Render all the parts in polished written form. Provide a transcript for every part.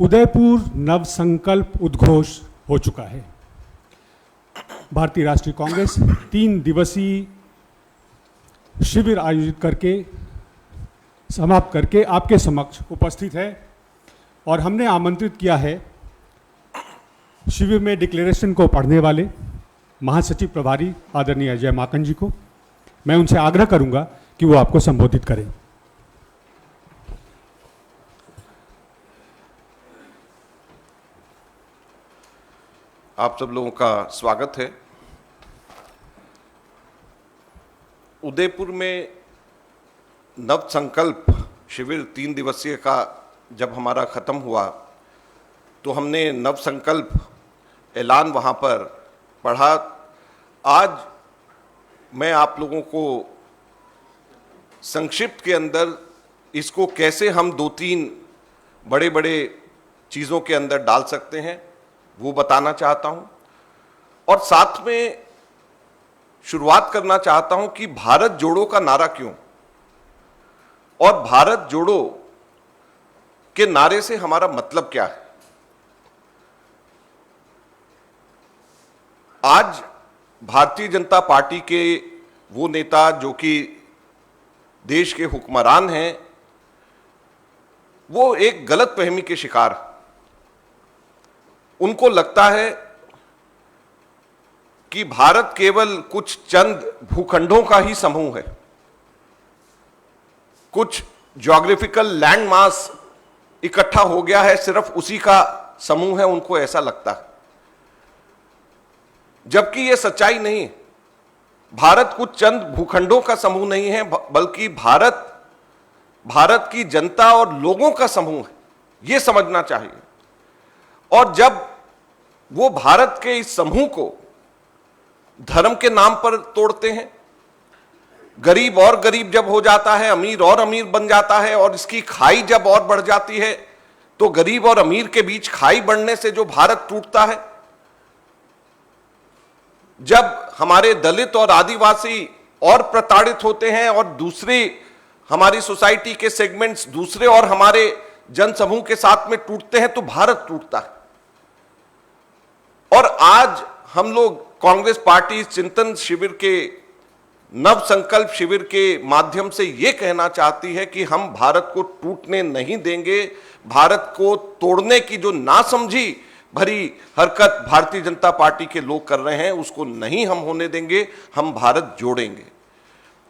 उदयपुर नव संकल्प उद्घोष हो चुका है। भारतीय राष्ट्रीय कांग्रेस 3 दिवसीय शिविर आयोजित करके समाप्त करके आपके समक्ष उपस्थित है और हमने आमंत्रित किया है शिविर में डिक्लेरेशन को पढ़ने वाले महासचिव प्रभारी आदरणीय अजय माकन जी को। मैं उनसे आग्रह करूंगा कि वो आपको संबोधित करें। आप सब लोगों का स्वागत है। उदयपुर में नव संकल्प शिविर 3 दिवसीय का जब हमारा ख़त्म हुआ तो हमने नव संकल्प ऐलान वहाँ पर पढ़ा। आज मैं आप लोगों को संक्षिप्त के अंदर इसको कैसे हम 2-3 बड़े बड़े चीज़ों के अंदर डाल सकते हैं वो बताना चाहता हूं और साथ में शुरुआत करना चाहता हूं कि भारत जोड़ो का नारा क्यों और भारत जोड़ो के नारे से हमारा मतलब क्या है। आज भारतीय जनता पार्टी के वो नेता जो कि देश के हुक्मरान हैं वो एक गलतफहमी के शिकार हैं। उनको लगता है कि भारत केवल कुछ चंद भूखंडों का ही समूह है, कुछ ज्योग्राफिकल लैंड मास इकट्ठा हो गया है, सिर्फ उसी का समूह है। उनको ऐसा लगता है, जबकि यह सच्चाई नहीं। भारत कुछ चंद भूखंडों का समूह नहीं है, बल्कि भारत की जनता और लोगों का समूह है। यह समझना चाहिए। और जब वो भारत के इस समूह को धर्म के नाम पर तोड़ते हैं, गरीब और गरीब जब हो जाता है, अमीर और अमीर बन जाता है और इसकी खाई जब और बढ़ जाती है तो गरीब और अमीर के बीच खाई बढ़ने से जो भारत टूटता है, जब हमारे दलित और आदिवासी और प्रताड़ित होते हैं और दूसरी हमारी सोसाइटी के सेगमेंट्स दूसरे और हमारे जनसमूह के साथ में टूटते हैं तो भारत टूटता है। और आज हम लोग कांग्रेस पार्टी चिंतन शिविर के नव संकल्प शिविर के माध्यम से यह कहना चाहती है कि हम भारत को टूटने नहीं देंगे। भारत को तोड़ने की जो नासमझी भरी हरकत भारतीय जनता पार्टी के लोग कर रहे हैं उसको नहीं हम होने देंगे। हम भारत जोड़ेंगे।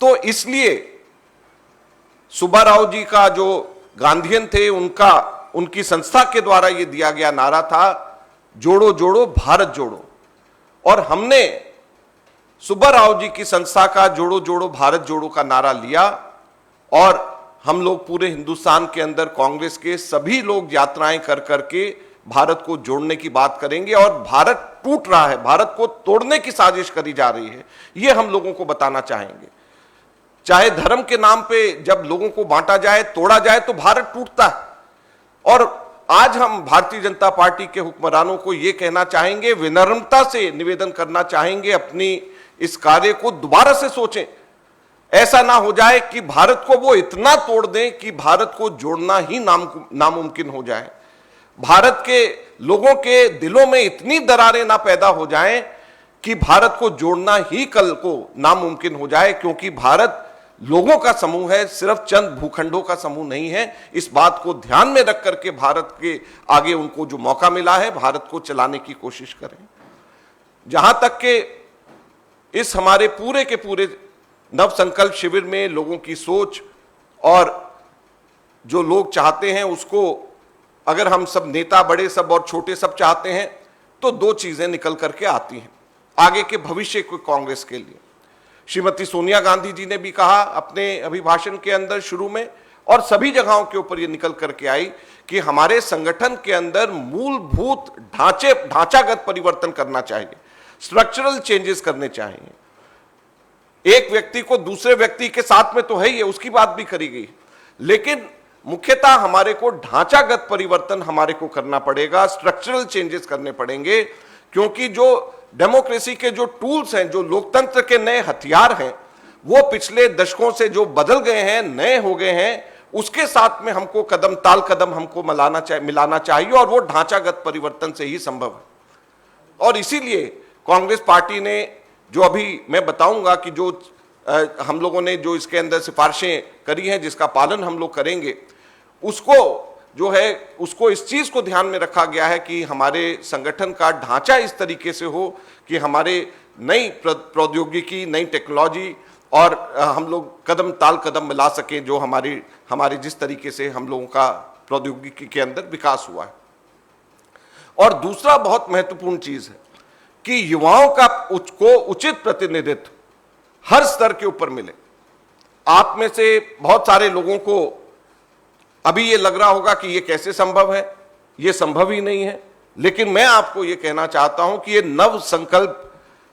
तो इसलिए सुब्बा राव जी का जो गांधीयन थे उनकी संस्था के द्वारा यह दिया गया नारा था, जोड़ो जोड़ो भारत जोड़ो। और हमने सुब्बा राव जी की संस्था का जोड़ो जोड़ो भारत जोड़ो का नारा लिया और हम लोग पूरे हिंदुस्तान के अंदर कांग्रेस के सभी लोग यात्राएं कर करके भारत को जोड़ने की बात करेंगे। और भारत टूट रहा है, भारत को तोड़ने की साजिश करी जा रही है, यह हम लोगों को बताना चाहेंगे। चाहे धर्म के नाम पे जब लोगों को बांटा जाए, तोड़ा जाए तो भारत टूटता है। और आज हम भारतीय जनता पार्टी के हुक्मरानों को यह कहना चाहेंगे, विनम्रता से निवेदन करना चाहेंगे, अपनी इस कार्य को दोबारा से सोचें। ऐसा ना हो जाए कि भारत को वो इतना तोड़ दें कि भारत को जोड़ना ही नामुमकिन हो जाए। भारत के लोगों के दिलों में इतनी दरारें ना पैदा हो जाएं कि भारत को जोड़ना ही कल को नामुमकिन हो जाए। क्योंकि भारत लोगों का समूह है, सिर्फ चंद भूखंडों का समूह नहीं है। इस बात को ध्यान में रख करके भारत के आगे उनको जो मौका मिला है भारत को चलाने की कोशिश करें। जहां तक के इस हमारे पूरे के पूरे नव संकल्प शिविर में लोगों की सोच और जो लोग चाहते हैं उसको अगर हम सब नेता बड़े सब और छोटे सब चाहते हैं तो 2 चीजें निकल करके आती हैं आगे के भविष्य को कांग्रेस के लिए। श्रीमती सोनिया गांधी जी ने भी कहा अपने अभिभाषण के अंदर शुरू में और सभी जगहों के ऊपर यह निकल करके आई कि हमारे संगठन के अंदर मूलभूत ढांचागत परिवर्तन करना चाहिए, स्ट्रक्चरल चेंजेस करने चाहिए। एक व्यक्ति को दूसरे व्यक्ति के साथ में तो है ही, उसकी बात भी करी गई, लेकिन मुख्यतः हमारे को ढांचागत परिवर्तन हमारे को करना पड़ेगा, स्ट्रक्चरल चेंजेस करने पड़ेंगे। क्योंकि जो डेमोक्रेसी के जो टूल्स हैं, जो लोकतंत्र के नए हथियार हैं, वो पिछले दशकों से जो बदल गए हैं, नए हो गए हैं, उसके साथ में हमको कदम ताल कदम हमको मिलाना चाहिए और वो ढांचागत परिवर्तन से ही संभव है। और इसीलिए कांग्रेस पार्टी ने जो अभी मैं बताऊंगा कि जो हम लोगों ने जो इसके अंदर सिफारिशें करी हैं, जिसका पालन हम लोग करेंगे, उसको जो है उसको इस चीज को ध्यान में रखा गया है कि हमारे संगठन का ढांचा इस तरीके से हो कि हमारे नई प्रौद्योगिकी, नई टेक्नोलॉजी और हम लोग कदम ताल कदम मिला सकें जो हमारे जिस तरीके से हम लोगों का प्रौद्योगिकी के अंदर विकास हुआ है। और दूसरा बहुत महत्वपूर्ण चीज है कि युवाओं का उचित प्रतिनिधित्व हर स्तर के ऊपर मिले। आप में से बहुत सारे लोगों को अभी ये लग रहा होगा कि ये कैसे संभव है, ये संभव ही नहीं है, लेकिन मैं आपको ये कहना चाहता हूं कि ये नव संकल्प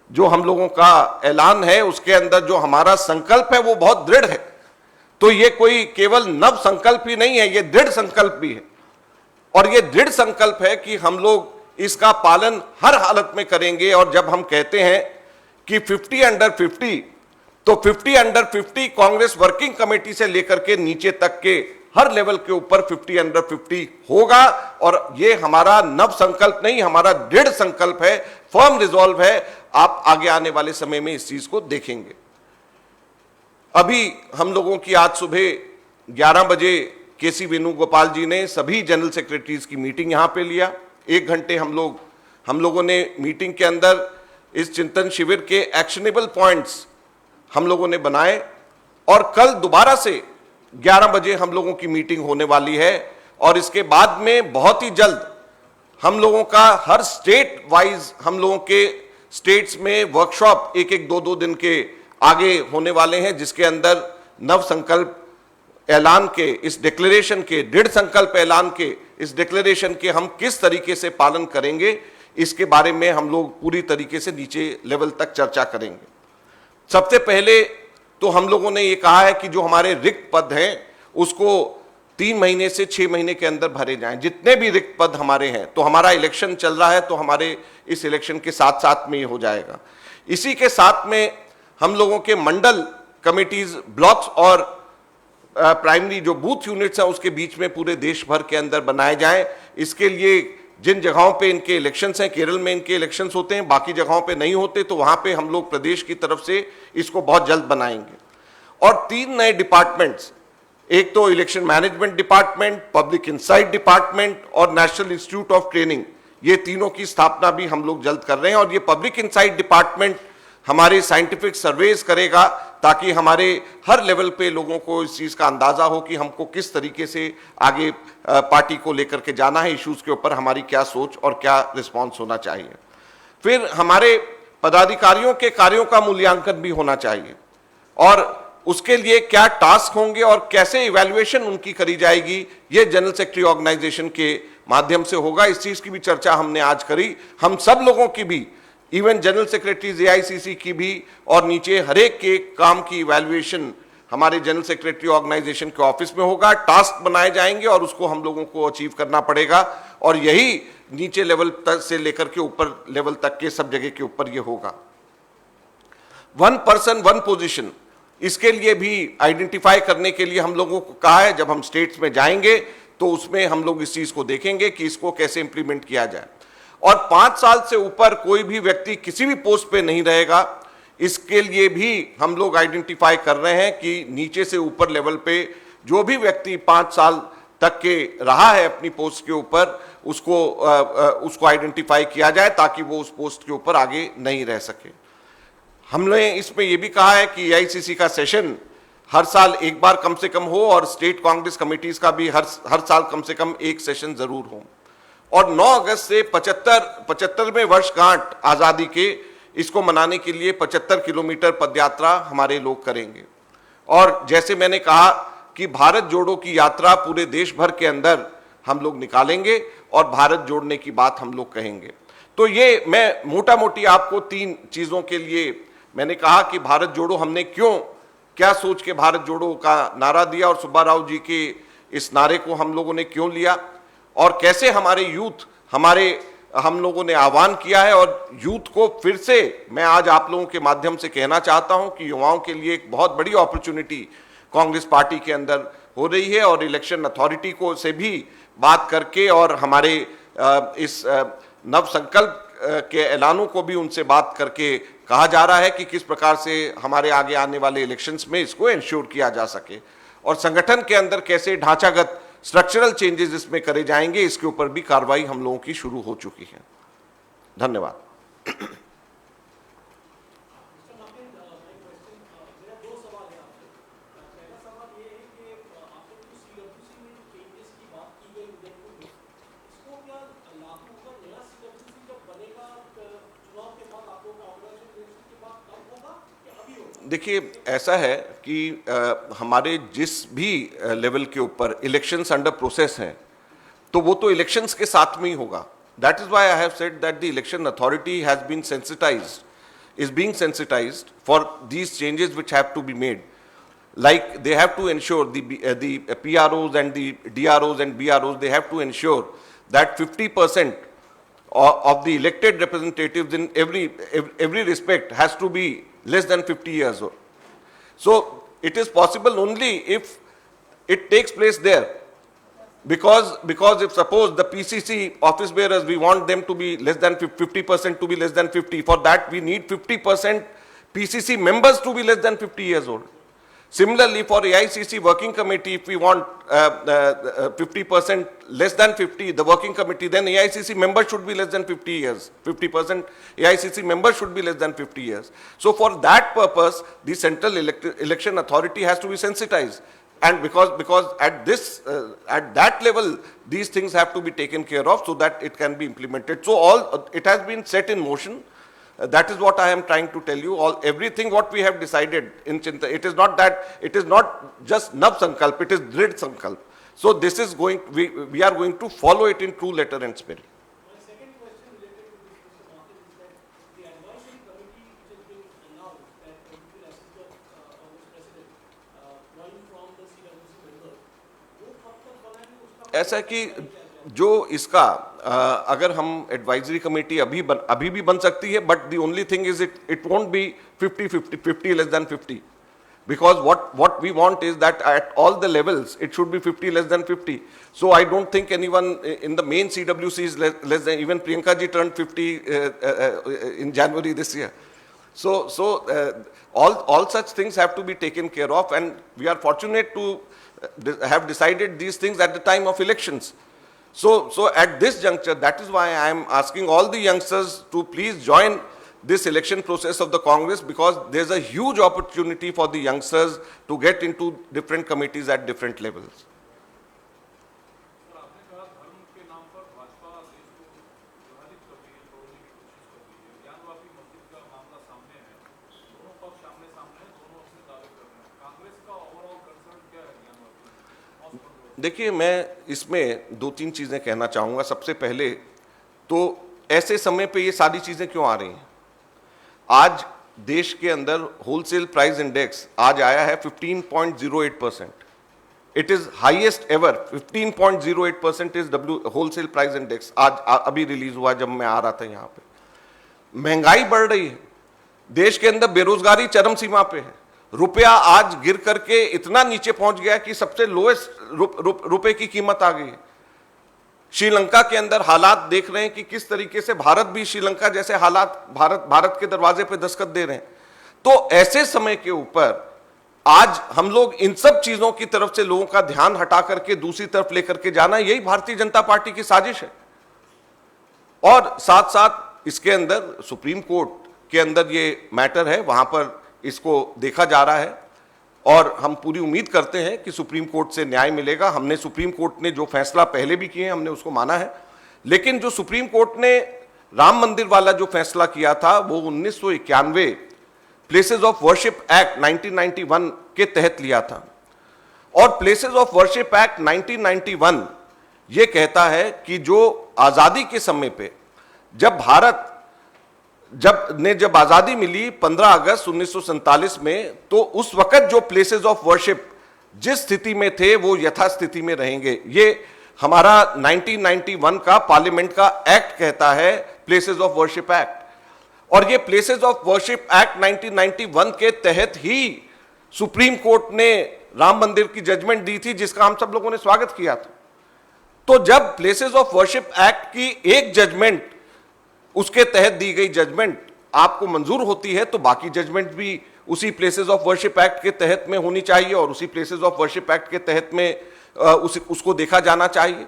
जो हम लोगों का ऐलान है, उसके अंदर जो हमारा संकल्प है वो बहुत दृढ़ है। तो ये कोई केवल नव संकल्प ही नहीं है, ये दृढ़ संकल्प भी है। और ये दृढ़ संकल्प है कि हम लोग इसका पालन हर हालत में करेंगे। और जब हम कहते हैं कि 50 अंडर 50, तो 50 अंडर 50 कांग्रेस वर्किंग कमेटी से लेकर के नीचे तक के हर लेवल के ऊपर 50 अंडर 50 होगा। और ये हमारा नव संकल्प नहीं, हमारा दृढ़ संकल्प है, फर्म रिजॉल्व है। आप आगे आने वाले समय में इस चीज को देखेंगे। अभी हम लोगों की आज सुबह 11 बजे केसी वेणुगोपाल जी ने सभी जनरल सेक्रेटरीज की मीटिंग यहां पे लिया। 1 घंटे हम लोगों ने मीटिंग के अंदर इस चिंतन शिविर के एक्शनेबल पॉइंट्स हम लोगों ने बनाए। और कल दोबारा से 11 बजे हम लोगों की मीटिंग होने वाली है। और इसके बाद में बहुत ही जल्द हम लोगों का हर स्टेट वाइज हम लोगों के स्टेट्स में वर्कशॉप 1-1, 2-2 दिन के आगे होने वाले हैं, जिसके अंदर नव संकल्प ऐलान के, इस डिक्लेरेशन के, दृढ़ संकल्प ऐलान के, इस डिक्लेरेशन के हम किस तरीके से पालन करेंगे, इसके बारे में हम लोग पूरी तरीके से नीचे लेवल तक चर्चा करेंगे। सबसे पहले तो हम लोगों ने ये कहा है कि जो हमारे रिक्त पद हैं उसको 3 महीने से 6 महीने के अंदर भरे जाएं। जितने भी रिक्त पद हमारे हैं, तो हमारा इलेक्शन चल रहा है, तो हमारे इस इलेक्शन के साथ साथ में ये हो जाएगा। इसी के साथ में हम लोगों के मंडल कमिटीज, ब्लॉक्स और प्राइमरी जो बूथ यूनिट्स हैं उसके बीच में पूरे देश भर के अंदर बनाए जाएं। इसके लिए जिन जगहों पे इनके इलेक्शंस हैं, केरल में इनके इलेक्शंस होते हैं, बाकी जगहों पे नहीं होते, तो वहां पे हम लोग प्रदेश की तरफ से इसको बहुत जल्द बनाएंगे। और 3 नए डिपार्टमेंट्स, एक तो election management department, public insight department और नेशनल इंस्टीट्यूट ऑफ ट्रेनिंग, ये तीनों की स्थापना भी हम लोग जल्द कर रहे हैं। और ये पब्लिक इंसाइट डिपार्टमेंट हमारे साइंटिफिक सर्वेज करेगा ताकि हमारे हर लेवल पे लोगों को इस चीज का अंदाजा हो कि हमको किस तरीके से आगे पार्टी को लेकर के जाना है, इश्यूज के ऊपर हमारी क्या सोच और क्या रिस्पॉन्स होना चाहिए। फिर हमारे पदाधिकारियों के कार्यों का मूल्यांकन भी होना चाहिए और उसके लिए क्या टास्क होंगे और कैसे इवैल्यूएशन उनकी करी जाएगी, ये जनरल सेक्रेटरी ऑर्गेनाइजेशन के माध्यम से होगा। इस चीज की भी चर्चा हमने आज करी। हम सब लोगों की भी, इवन जनरल सेक्रेटरी एआईसीसी की भी, और नीचे हरेक के काम की इवैल्यूएशन हमारे जनरल सेक्रेटरी ऑर्गेनाइजेशन के ऑफिस में होगा। टास्क बनाए जाएंगे और उसको हम लोगों को अचीव करना पड़ेगा। और यही नीचे लेवल तक से लेकर के ऊपर लेवल तक के सब जगह के ऊपर ये होगा। 1 पर्सन 1 पोजीशन, इसके लिए भी आइडेंटिफाई करने के लिए हम लोगों को कहा है। जब हम स्टेट्स में जाएंगे तो उसमें हम लोग इस चीज को देखेंगे कि इसको कैसे इंप्लीमेंट किया जाए। और 5 साल से ऊपर कोई भी व्यक्ति किसी भी पोस्ट पे नहीं रहेगा, इसके लिए भी हम लोग आइडेंटिफाई कर रहे हैं कि नीचे से ऊपर लेवल पे जो भी व्यक्ति 5 साल तक के रहा है अपनी पोस्ट के ऊपर, उसको आइडेंटिफाई किया जाए ताकि वो उस पोस्ट के ऊपर आगे नहीं रह सके। हमने इसमें यह भी कहा है कि एआईसीसी का सेशन हर साल एक बार कम से कम हो और स्टेट कांग्रेस कमेटीज का भी हर साल कम से कम एक सेशन जरूर हो। और 9 अगस्त से 75वें वर्षगांठ आजादी के, इसको मनाने के लिए 75 किलोमीटर पदयात्रा हमारे लोग करेंगे। और जैसे मैंने कहा कि भारत जोड़ो की यात्रा पूरे देश भर के अंदर हम लोग निकालेंगे और भारत जोड़ने की बात हम लोग कहेंगे। तो ये मैं मोटा मोटी आपको 3 चीजों के लिए मैंने कहा कि भारत जोड़ो हमने क्या सोच के भारत जोड़ो का नारा दिया और सुब्बा राव जी के इस नारे को हम लोगों ने क्यों लिया, और कैसे हमारे यूथ हम लोगों ने आह्वान किया है। और यूथ को फिर से मैं आज आप लोगों के माध्यम से कहना चाहता हूं कि युवाओं के लिए एक बहुत बड़ी अपॉर्चुनिटी कांग्रेस पार्टी के अंदर हो रही है और इलेक्शन अथॉरिटी को से भी बात करके और हमारे इस नव संकल्प के ऐलानों को भी उनसे बात करके कहा जा रहा है कि किस प्रकार से हमारे आगे आने वाले इलेक्शंस में इसको इंश्योर किया जा सके और संगठन के अंदर कैसे ढांचागत स्ट्रक्चरल चेंजेस इसमें करे जाएंगे, इसके ऊपर भी कार्रवाई हम लोगों की शुरू हो चुकी है। धन्यवाद। देखिए, ऐसा है कि हमारे जिस भी लेवल के ऊपर इलेक्शंस अंडर प्रोसेस हैं, तो वो तो इलेक्शंस के साथ में ही होगा। That is why I have said that the election authority has been sensitized, is being sensitized for these changes which have to be made. Like they have to ensure the PROs and the DROs and BROs, they have to ensure that 50% of the elected representatives in every respect has to be less than 50 years old. So it is possible only if it takes place there. Because if suppose the PCC office bearers, we want them to be less than 50% to be less than 50. For that we need 50% PCC members to be less than 50 years old. Similarly, for AICC working committee, if we want 50% less than 50, the working committee, then AICC members should be less than 50 years. 50% AICC members should be less than 50 years. So for that purpose, the Central Election Authority has to be sensitized. And because at that level, these things have to be taken care of so that it can be implemented. So it has been set in motion. That is what I am trying to tell you. Everything what we have decided in Chintan, it is not just Nav Sankalp, it is Drid Sankalp. So this is we are going to follow it in true letter and spirit. ऐसा कि जो इसका अगर हम advisory committee अभी भी बन सकती है, but the only thing is it won't be 50 less than 50, because what we want is that at all the levels it should be 50 less than 50. So I don't think anyone in the main CWC is less than, even Priyanka ji turned 50 in January this year. So all such things have to be taken care of, and we are fortunate to have decided these things at the time of elections. So at this juncture, that is why I am asking all the youngsters to please join this election process of the Congress, because there's a huge opportunity for the youngsters to get into different committees at different levels. देखिए, मैं इसमें दो तीन चीज़ें कहना चाहूँगा। सबसे पहले तो ऐसे समय पे ये सारी चीज़ें क्यों आ रही हैं? आज देश के अंदर होलसेल प्राइस इंडेक्स आज आया है 15.08%. It is highest ever. 15.08% is wholesale price index. आज अभी रिलीज हुआ जब मैं आ रहा था यहाँ पे. महंगाई बढ़ रही है, देश के अंदर बेरोजगारी चरम सीमा पे है. रुपया आज गिर करके इतना नीचे पहुंच गया कि सबसे लोएस्ट रुपए की कीमत आ गई है. श्रीलंका के अंदर हालात देख रहे हैं कि किस तरीके से भारत भी श्रीलंका जैसे हालात भारत के दरवाजे पे दस्तक दे रहे हैं. तो ऐसे समय के ऊपर आज हम लोग इन सब चीजों की तरफ से लोगों का ध्यान हटा करके दूसरी तरफ लेकर के जाना, यही भारतीय जनता पार्टी की साजिश है. और साथ साथ इसके अंदर सुप्रीम कोर्ट के अंदर ये मैटर है, वहां पर इसको देखा जा रहा है और हम पूरी उम्मीद करते हैं कि सुप्रीम कोर्ट से न्याय मिलेगा. हमने सुप्रीम कोर्ट ने जो फैसला पहले भी किए हमने उसको माना है, लेकिन जो सुप्रीम कोर्ट ने राम मंदिर वाला जो फैसला किया था वो 1991 प्लेसेस ऑफ वर्शिप एक्ट 1991 के तहत लिया था. और प्लेसेस ऑफ वर्शिप एक्ट 1991 ये कहता है कि जो आजादी के समय पे जब आजादी मिली 15 अगस्त 1947 में, तो उस वक्त जो प्लेसेस ऑफ वर्शिप जिस स्थिति में थे वो यथास्थिति में रहेंगे. ये हमारा 1991 का पार्लियामेंट का एक्ट कहता है, प्लेसेस ऑफ वर्शिप एक्ट. और ये प्लेसेस ऑफ वर्शिप एक्ट 1991 के तहत ही सुप्रीम कोर्ट ने राम मंदिर की जजमेंट दी थी, जिसका हम सब लोगों ने स्वागत किया था। तो जब प्लेसेस ऑफ वर्शिप एक्ट की एक जजमेंट, उसके तहत दी गई जजमेंट आपको मंजूर होती है, तो बाकी जजमेंट भी उसी प्लेसेस ऑफ वर्शिप एक्ट के तहत में होनी चाहिए और उसी प्लेसेस ऑफ वर्शिप एक्ट के तहत में उसको देखा जाना चाहिए।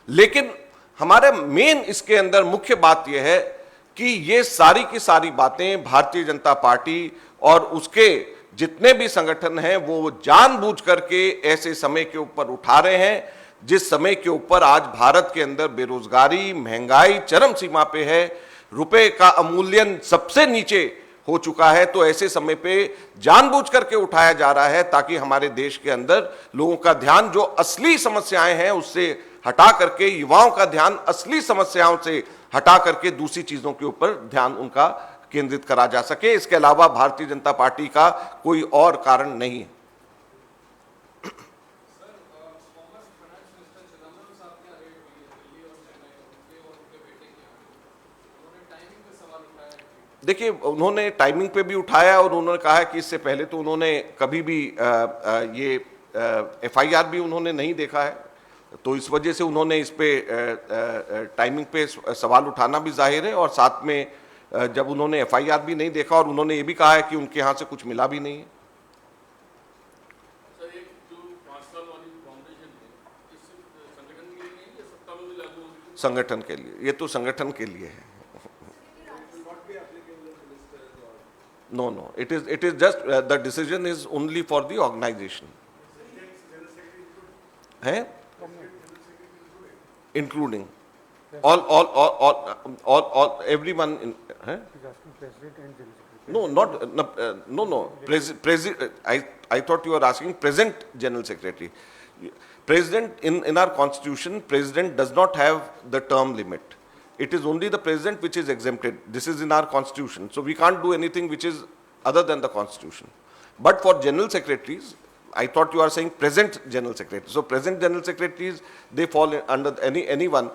लेकिन हमारा मेन इसके अंदर मुख्य बात यह है कि ये सारी की सारी बातें भारतीय जनता पार्टी और उसके जितने भी संगठन हैं वो जानबूझ करके ऐसे समय के ऊपर उठा रहे हैं, जिस समय के ऊपर आज भारत के अंदर बेरोजगारी, महंगाई चरम सीमा पे है, रुपए का अवमूल्यन सबसे नीचे हो चुका है। तो ऐसे समय पे जानबूझ करके उठाया जा रहा है ताकि हमारे देश के अंदर लोगों का ध्यान जो असली समस्याएं हैं उससे हटा करके, युवाओं का ध्यान असली समस्याओं से हटा करके दूसरी चीजों के ऊपर ध्यान उनका केंद्रित करा जा सके। इसके अलावा भारतीय जनता पार्टी का कोई और कारण नहीं है। देखिए, उन्होंने टाइमिंग पे भी उठाया और उन्होंने कहा कि इससे पहले तो उन्होंने कभी भी ये एफआईआर भी उन्होंने नहीं देखा है, तो इस वजह से उन्होंने इस पे टाइमिंग पे सवाल उठाना भी जाहिर है। और साथ में जब उन्होंने एफआईआर भी नहीं देखा और उन्होंने ये भी कहा है कि उनके यहाँ से कुछ मिला भी नहीं है। संगठन के लिए, ये तो संगठन के लिए है। No, it is just the decision is only for the organization. है? Including all everyone in, है? No, not no. I thought you were asking present general secretary. President in our constitution, president does not have the term limit. It is only the president which is exempted. This is in our constitution. So we can't do anything which is other than the constitution. But for general secretaries, I thought you are saying present general secretaries. So present general secretaries, they fall under anyone.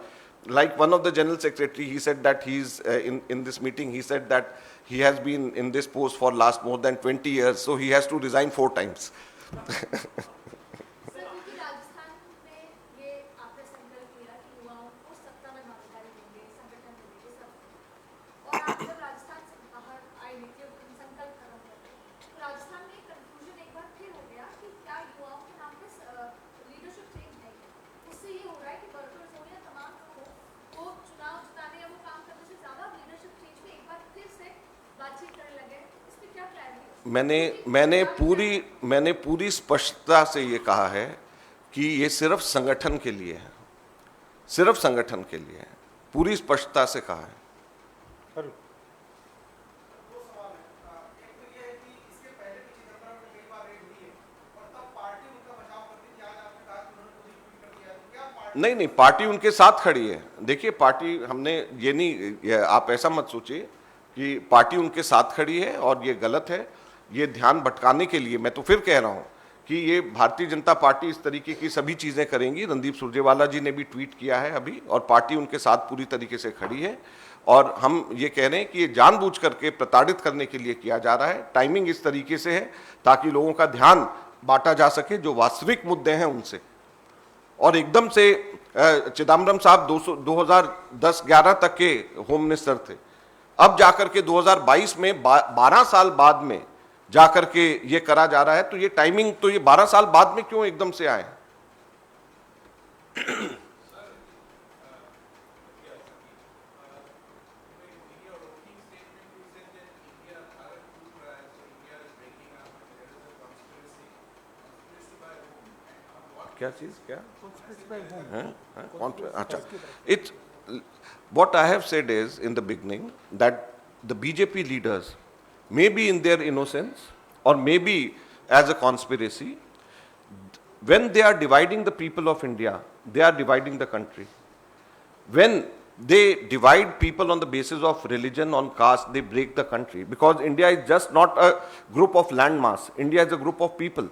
Like one of the general secretary, he said that he's in this meeting, he said that he has been in this post for last more than 20 years. So he has to resign 4 times. मैंने पूरी स्पष्टता से ये कहा है कि ये सिर्फ संगठन के लिए है, सिर्फ संगठन के लिए है, पूरी स्पष्टता से कहा है। नहीं, पार्टी उनके साथ खड़ी है। देखिए, पार्टी हमने ये नहीं, आप ऐसा मत सोचिए कि पार्टी उनके साथ खड़ी है और ये गलत है। ये ध्यान भटकाने के लिए, मैं तो फिर कह रहा हूं कि ये भारतीय जनता पार्टी इस तरीके की सभी चीजें करेंगी। रणदीप सुरजेवाला जी ने भी ट्वीट किया है अभी, और पार्टी उनके साथ पूरी तरीके से खड़ी है। और हम ये कह रहे हैं कि ये जानबूझ करके प्रताड़ित करने के लिए किया जा रहा है। टाइमिंग इस तरीके से है ताकि लोगों का ध्यान बांटा जा सके जो वास्तविक मुद्दे हैं उनसे। और एकदम से चिदम्बरम साहब 2010-11 तक के होम मिनिस्टर थे, अब जाकर के 2022 में 12 साल बाद में जाकर के ये करा जा रहा है। तो ये टाइमिंग, तो ये 12 साल बाद में क्यों एकदम से आए? क्या चीज, क्या? अच्छा, it's what I have said is in the beginning that the BJP leaders, maybe in their innocence or maybe as a conspiracy, when they are dividing the people of India, they are dividing the country. When they divide people on the basis of religion, on caste, they break the country, because India is just not a group of landmass. India is a group of people.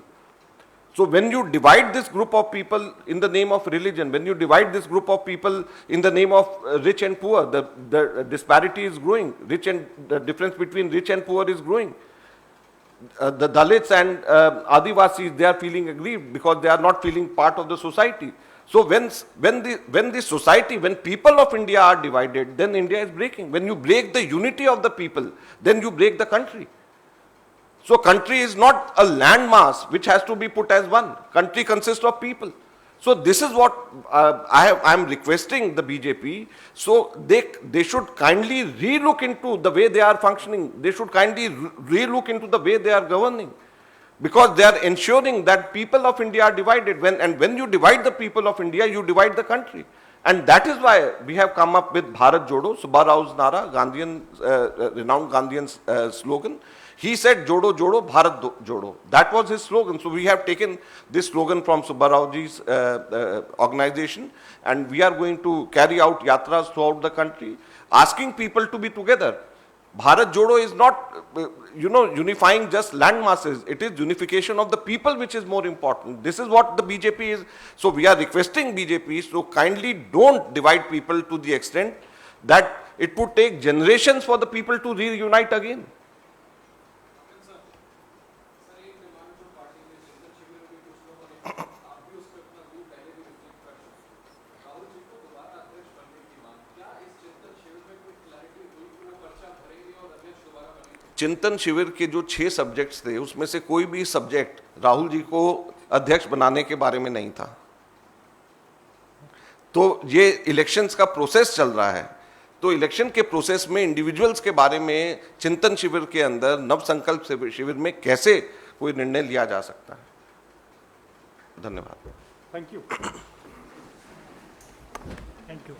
So when you divide this group of people in the name of religion, when you divide this group of people in the name of rich and poor, the disparity is growing. The difference between rich and poor is growing. the Dalits and Adivasis, they are feeling aggrieved because they are not feeling part of the society. So when the society, when people of India are divided, then India is breaking. When you break the unity of the people, then you break the country. So country is not a landmass which has to be put as one. Country consists of people. So this is what I am requesting the BJP. So they should kindly relook into the way they are functioning. They should kindly relook into the way they are governing, because they are ensuring that people of India are divided. When you divide the people of India, you divide the country. And that is why we have come up with Bharat Jodo, Subba Rao's Nara, renowned Gandhian slogan. He said, Jodo Jodo, Bharat Jodo. That was his slogan. So we have taken this slogan from Subba Raoji's organization, and we are going to carry out yatras throughout the country, asking people to be together. Bharat Jodo is not, unifying just land masses. It is unification of the people which is more important. This is what the BJP is. So we are requesting BJP, so kindly don't divide people to the extent that it would take generations for the people to reunite again. चिंतन शिविर के जो 6 subjects थे, उसमें से कोई भी subject Rahul ji को अध्यक्ष बनाने के बारे में नहीं था। तो ये इलेक्शंस का प्रोसेस चल रहा है, तो इलेक्शन के प्रोसेस में इंडिविजुअल्स के बारे में चिंतन शिविर के अंदर, नव संकल्प शिविर में कैसे कोई निर्णय लिया जा सकता है। धन्यवाद। Thank you. Thank you.